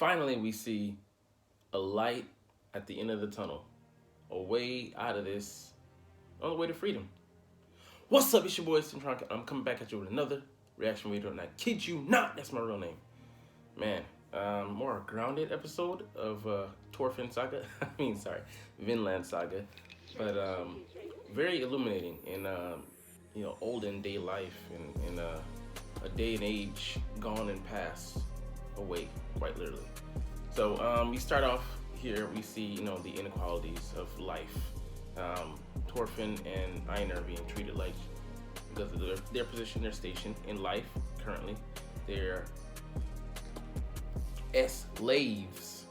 finally we see a light at the end of the tunnel, a way out of this, on the way to freedom. What's up, it's your boy Cintron. I'm coming back at you with another reaction video, and I kid you not, that's my real name. Man, more grounded episode of Thorfinn Saga. Vinland Saga. But very illuminating in olden day life and a day and age gone and passed away, quite literally. So we start off here. We see the inequalities of life. Thorfinn and Einar being treated like, because of their position, their station in life currently, they're slaves.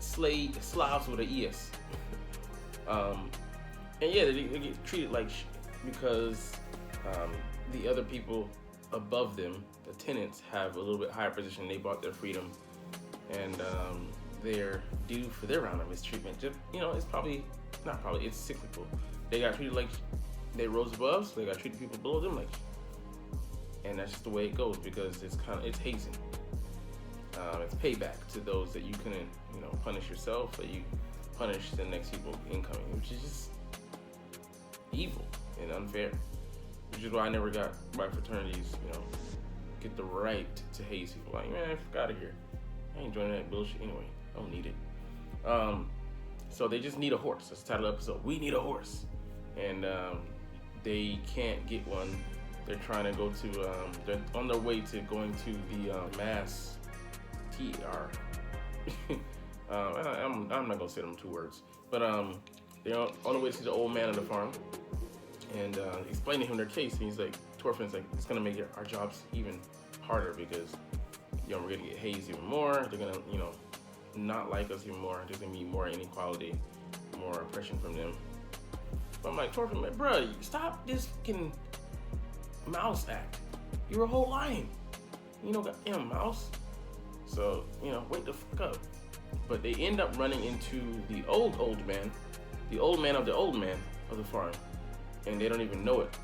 Slavs with an es. And yeah, they get treated like because the other people above them, the tenants, have a little bit higher position. They bought their freedom, and they're due for their round of mistreatment. Just, it's cyclical. They got treated like they rose above, so they got treated people below them like, and that's just the way it goes because it's hazing. It's payback to those that you couldn't, punish yourself, that you punish the next people incoming, which is just evil and unfair. Which is why I never got my fraternities, get the right to haze people. Like, man, fuck out of here. I ain't joining that bullshit anyway. I don't need it. So they just need a horse. That's the title of the episode. We need a horse. And they can't get one. They're trying to go to, they're on their way to going to the mass TR. I'm not gonna say them 2 words, but they're on the way to see the old man on the farm and explain to him their case. And he's like, Thorfinn's like, it's gonna make our jobs even harder because we're gonna get hazed even more. They're gonna not like us even more. There's gonna be more inequality, more oppression from them. But I'm like, Thorfinn, like, bro, stop this fucking mouse act. You're a whole lion. Goddamn mouse. So, wake the fuck up. But they end up running into the old man, the old man of the old man of the farm, and they don't even know it.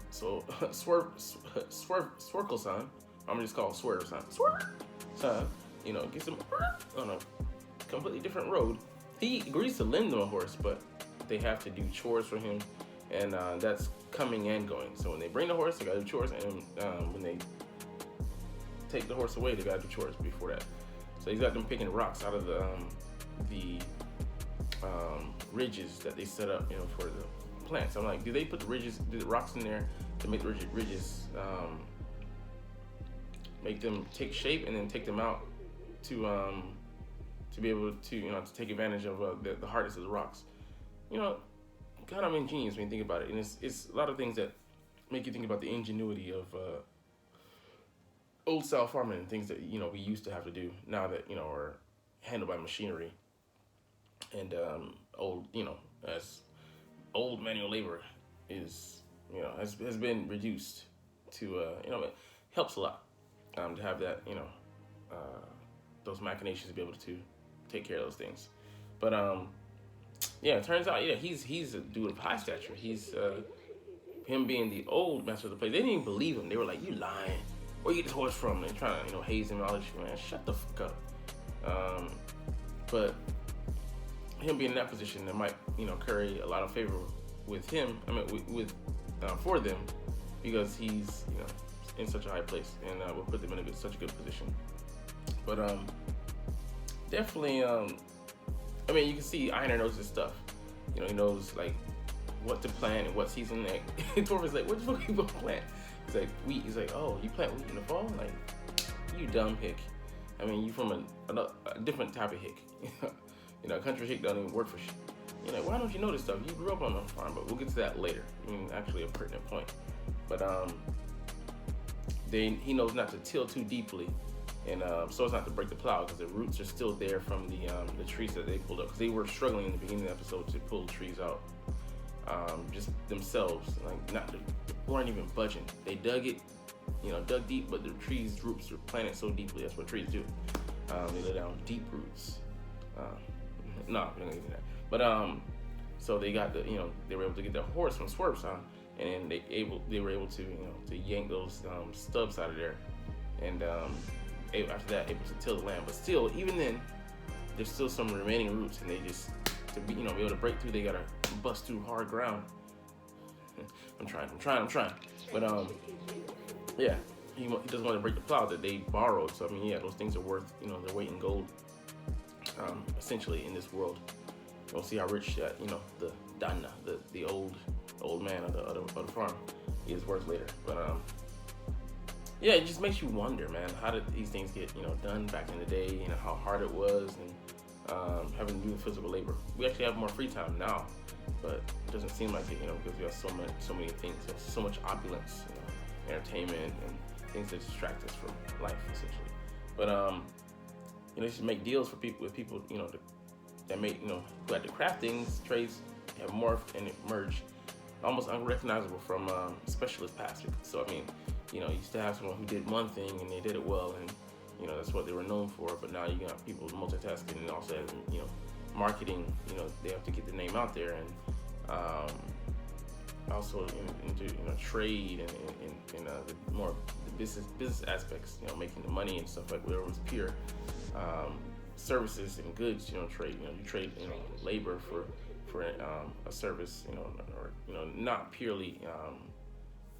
So Swerkle-san, I'm just call Swerve-san. Swerve-san, gets him on a completely different road. He agrees to lend them a horse, but they have to do chores for him, and that's coming and going. So when they bring the horse, they gotta do chores, and when they take the horse away, they gotta do chores before that. So he's got them picking rocks out of the ridges that they set up, for the plants. I'm like, do they put the rocks in there to make the ridges make them take shape and then take them out to be able to to take advantage of the hardness of the rocks? Kind of ingenious when you think about it, and it's a lot of things that make you think about the ingenuity of old style farming and things that we used to have to do now that are handled by machinery and as old manual labor is has been reduced to it helps a lot to have that those machinations to be able to take care of those things. But it turns out he's a dude of high stature. He's him being the old master of the place. They didn't even believe him. They were like, you lying. Where you get this horse from? And trying to, haze him and all this shit, man. Shut the fuck up. But him being in that position, that might, curry a lot of favor with him. For them, because he's, in such a high place, and will put them in such a good position. But definitely, you can see Einar knows his stuff. He knows like what to plant and what season. Like, Thorfinn's like, what the fuck are you gonna plant? He's like, wheat. He's like, oh, you plant wheat in the fall? Like, you dumb hick. You from a different type of hick. Country hick don't even work for shit. You're like, why don't you know this stuff? You grew up on a farm, but we'll get to that later. Actually a pertinent point. But he knows not to till too deeply, and so as not to break the plow, because the roots are still there from the trees that they pulled up. Because they were struggling in the beginning of the episode to pull the trees out, just themselves. Like, weren't even budging. They dug it, dug deep, but the trees' roots are planted so deeply. That's what trees do. They lay down deep roots. No, I'm not gonna get that. But so they got they were able to get their horse from Swerve-san, and then they were able to to yank those stubs out of there, and after that able to till the land. But still, even then, there's still some remaining roots, and they just to be able to break through, they gotta bust through hard ground. I'm trying. But yeah, he doesn't want to break the plow that they borrowed. So I mean, yeah, those things are worth their weight in gold, essentially in this world. We'll see how rich that the Dana, the old man of the farm, is worth later. But yeah, it just makes you wonder, man, how did these things get done back in the day? How hard it was, and having to do physical labor. We actually have more free time now, but it doesn't seem like it, because we have so many things, so much opulence, entertainment and things that distract us from life, essentially. But you should make deals with people that make who had to craft things. Trades have morphed and emerged almost unrecognizable from specialist past. So I mean, you used to have someone who did one thing and they did it well, and that's what they were known for. But now you got people multitasking and also marketing. They have to get the name out there, and also into trade and the more business aspects. Making the money and stuff like whatever was pure. Services and goods, trade. You trade, labor for a service, or not purely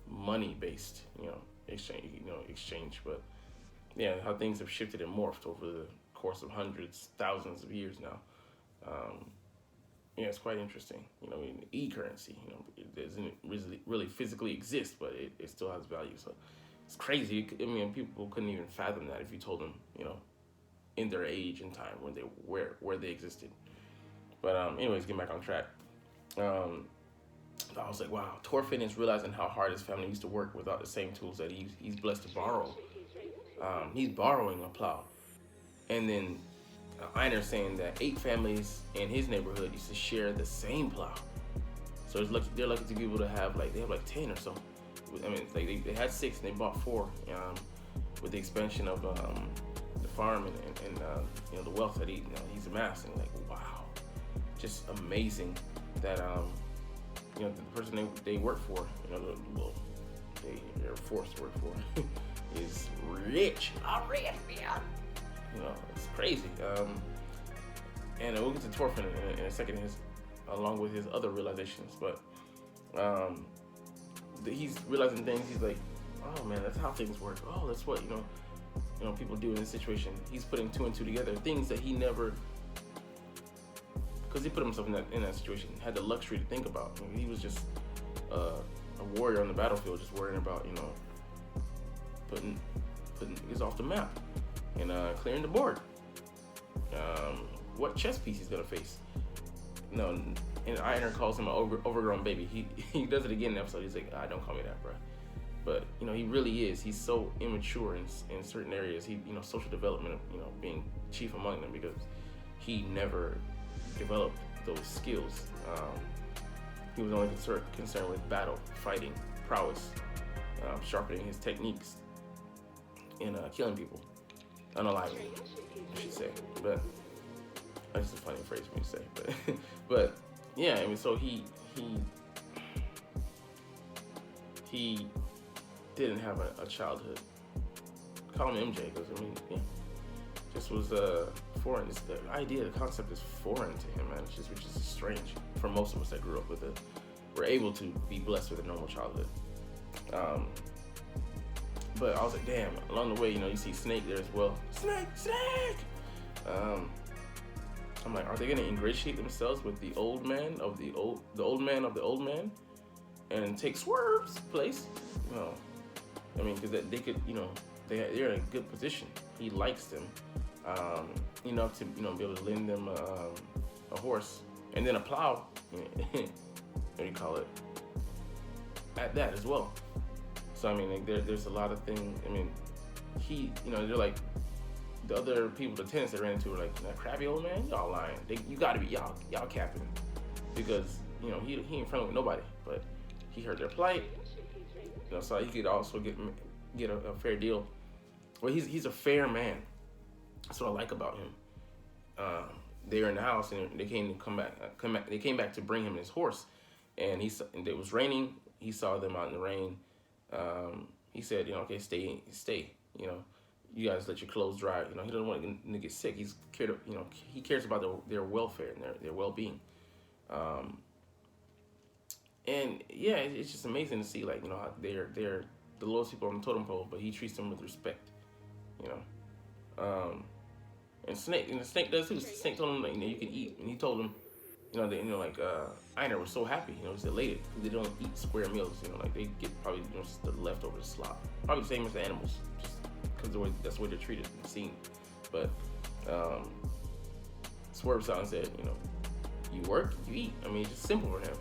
money based, exchange. But yeah, how things have shifted and morphed over the course of hundreds, thousands of years now. Yeah, it's quite interesting. E-currency, it doesn't really physically exist, but it still has value. So it's crazy. I mean, people couldn't even fathom that if you told them, in their age and time when where they existed. But anyways, getting back on track. I was like, wow, Thorfinn is realizing how hard his family used to work without the same tools that he's blessed to borrow. He's borrowing a plow. And then Einar saying that 8 families in his neighborhood used to share the same plow. So they're lucky to be able to have they have 10 or so. I mean, they had 6 and they bought 4 with the expansion of the farm and the wealth that he's amassing. Wow, just amazing that the person they work for, they're forced to work for, is rich. It's crazy. And we'll get to Thorfinn in a second, along with his other realizations. But he's realizing things. He's like, oh man, that's how things work. Oh, that's what people do in this situation. He's putting 2 and 2 together. Things that he never, because he put himself in that situation, had the luxury to think about. He was just a warrior on the battlefield, just worrying about putting niggas off the map and clearing the board. What chess piece he's gonna face? And Einar calls him an overgrown baby. He does it again in the episode. He's like, don't call me that, bro. But he really is. He's so immature in certain areas. Social development, being chief among them, because he never developed those skills. He was only concerned with battle, fighting, prowess, sharpening his techniques, and killing people, unaliving, I should say. But that's just a funny phrase for me to say. But yeah, I mean, so he didn't have a childhood. Call him MJ, because just was foreign. The idea, the concept is foreign to him, man. Which is strange for most of us that grew up with it. We're able to be blessed with a normal childhood. But I was like, damn. Along the way, you see Snake there as well. Snake. I'm like, are they gonna ingratiate themselves with the old man of the old man, and take Swerve's place? I mean, because they could, they're in a good position. He likes them enough to, be able to lend them a horse and then a plow. What do you call it? At that as well. So I mean, there's a lot of things. I mean, they're like the other people, the tenants they ran into were like, that crabby old man, y'all lying. You gotta be y'all capping, because he ain't friendly with nobody. But he heard their plight. So he could also get a fair deal. Well, he's a fair man. That's what I like about him. They were in the house and they came back to bring him his horse, and it was raining. he saw them out in the rain. He said, okay, stay. You guys let your clothes dry. He doesn't want them to get sick. He cares about their welfare and their well-being. And yeah, it's just amazing to see, how they're the lowest people on the totem pole, but he treats them with respect. And Snake does too. Snake told him, you can eat, and he told him, Einar was so happy, he's elated because they don't eat square meals, they get probably just the leftover slop, probably the same as the animals, just because that's the way they're treated and seen. But Swerve saw and said, you work, you eat. It's just simple for him,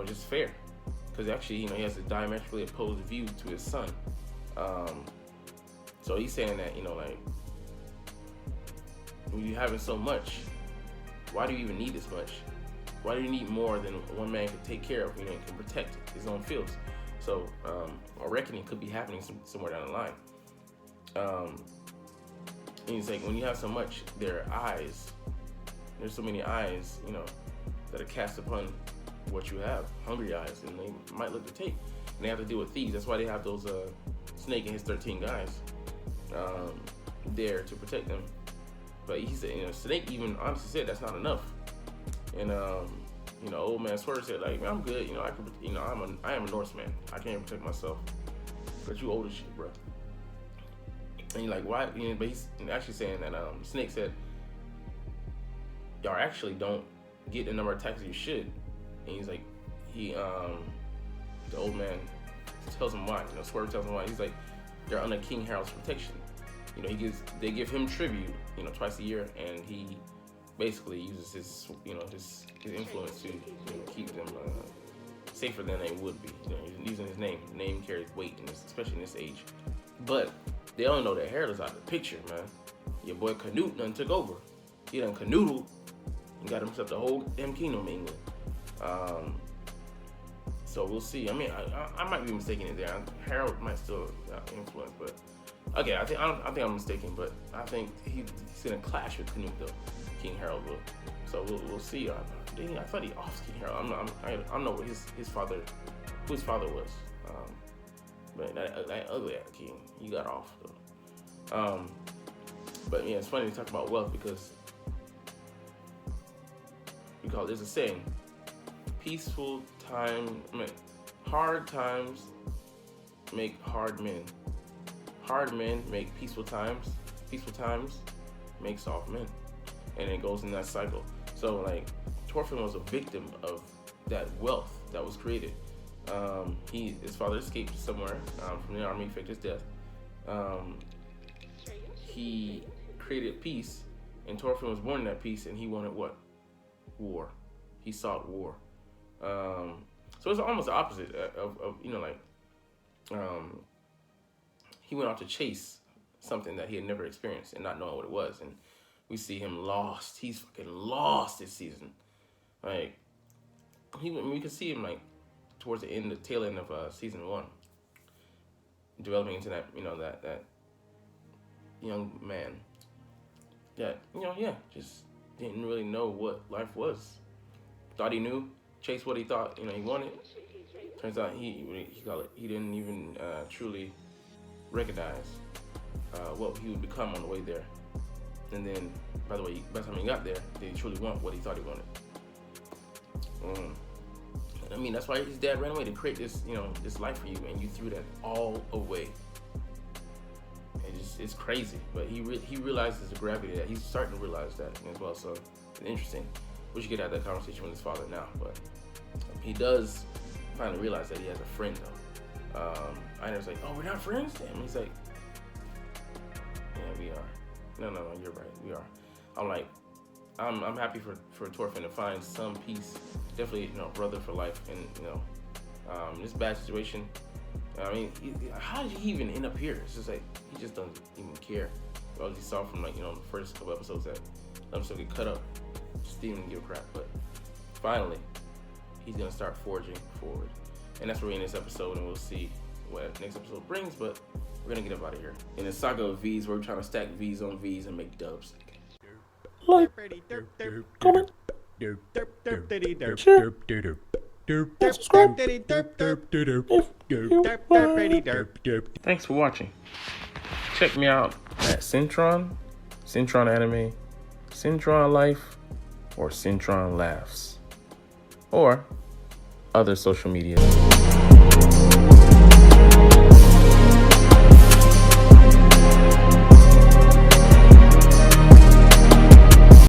just fair, because actually, he has a diametrically opposed view to his son. So he's saying that, when you're having so much, why do you even need this much? Why do you need more than one man can take care of, and can protect his own fields? So a reckoning could be happening somewhere down the line. And he's like, when you have so much, there's so many eyes, that are cast upon what you have, hungry eyes, and they might look to take. And they have to deal with thieves. That's why they have those Snake and his 13 guys there to protect them. But he said, Snake even honestly said that's not enough. And old man Swerve said, man, I'm good. I am a Norseman. I can't protect myself. But you old as shit, bro. And you're like, why? But he's actually saying that Snake said, y'all actually don't get the number of attacks you should. And he's like, the old man tells him why. Swerve tells him why. He's like, they're under King Harald's protection. They give him tribute, twice a year, and he basically uses his influence to keep them safer than they would be. He's using his name. The name carries weight, especially in this age. But they don't know that Harold is out of the picture, man. Your boy Canute done took over. He done canoodled and got himself the whole damn kingdom of England. So we'll see. I might be mistaken it there. Harold might still influence, but okay, I think I'm mistaken, but I think he's gonna clash with Canute though. King Harold will. So we'll see. I thought he off King Harold. I don't know what who his father was. But that ugly ass king, he got off though. But yeah, it's funny to talk about wealth because there's a saying: hard times make hard men. Hard men make peaceful times. Peaceful times make soft men. And it goes in that cycle. So Thorfinn was a victim of that wealth that was created. His father escaped somewhere from the army, faked his death. He created peace, and Thorfinn was born in that peace, and he wanted what? War. He sought war. So it's almost the opposite of he went out to chase something that he had never experienced and not knowing what it was. And we see him lost. He's fucking lost this season. We can see him towards the tail end of season 1, developing into that that young man that just didn't really know what life was. Thought he knew, chased what he thought he wanted. Turns out he didn't even truly recognize what he would become on the way there. And then, by the time he got there, did he truly want what he thought he wanted? That's why his dad ran away to create this, this life for you, and you threw that all away. It's crazy, but he realizes the gravity of that. He's starting to realize that as well. So it's interesting. We should get out that conversation with his father now, but he does finally realize that he has a friend though. Einar's like, oh, we're not friends? Damn. He's like, yeah, we are. No, you're right. We are. I'm happy for Thorfinn to find some peace. Definitely, brother for life. And, this bad situation, how did he even end up here? It's just he just doesn't even care. As you saw from the first couple episodes that let himself get cut up. Just didn't even give a crap. But finally, he's going to start forging forward. And that's where we end this episode, and we'll see what next episode brings, but we're going to get up out of here. In the saga of V's, we're trying to stack V's on V's and make dubs. Like, comment, share. Thanks for watching. Check me out at Cintron, Cintron Anime, Cintron Life, or Cintron Laughs, or other social media.